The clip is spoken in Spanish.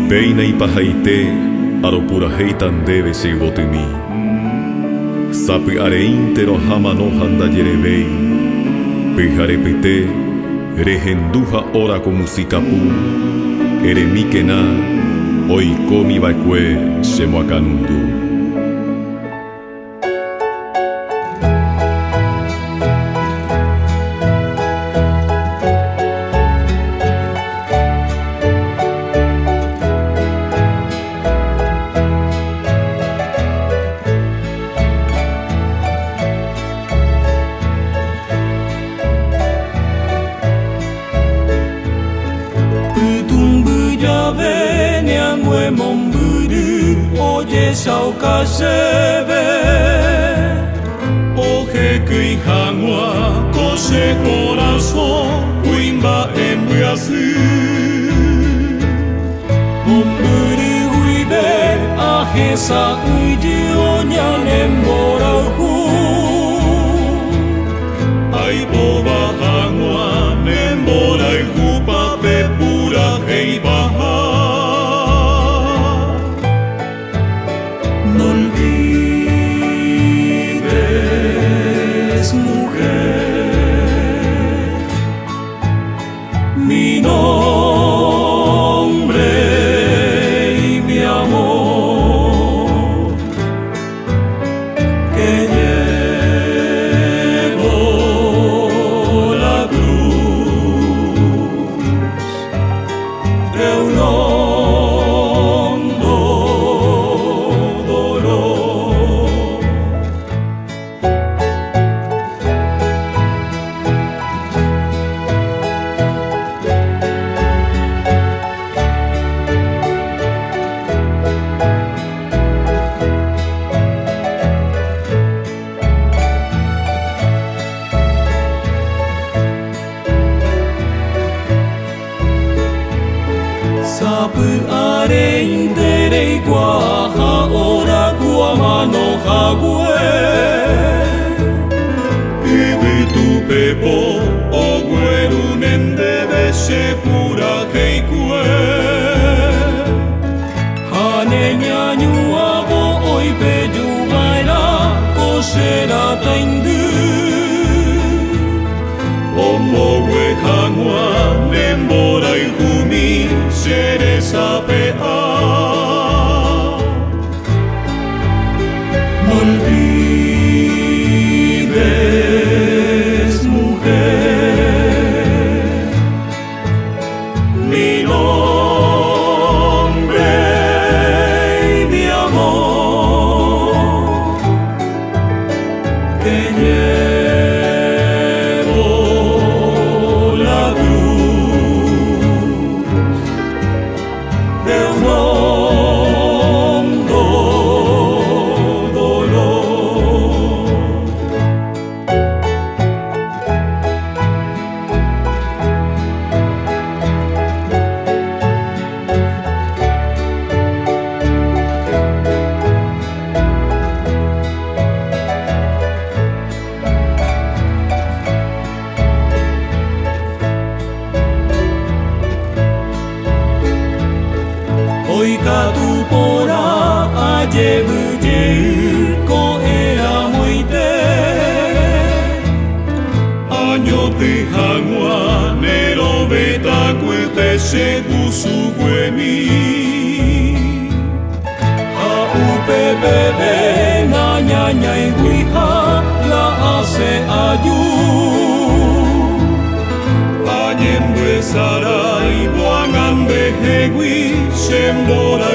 Peina y pajaite, aropura heitan debe se gotimi. Sapi areintero hamano handa yerebei. Pijarepite, regenduja ora con musikapu. Eremikena, oikomi bakwe, shemoakanundu. Oye sao kasebe Oje kui hangua Kose corazón Wimba embriazi Momburi guibe Ajesa uji onyan emborauhu Ai boba hangua Nemborauhu Pape pura heibaha No olvides, mujer, mi nombre y mi amor, que llevo la cruz de un Sapu arendere guaha ora guamano hague Ibi tu pepo o guerunen debe se pura heikue Hane nyanyu abo oi peju baila kosera taindu Omo we hangwa nemborai humi Sere sapea No olvides, mujer Mi nombre y mi amor Que llevo la cruz de un hondo dolor. Oika tu pora aje buje ko era muite Año te hangua nero beta cuete se gusu guemi A upebebe na nyanya iguiha la ase ayu Añembre sarai buangan behegui Sembora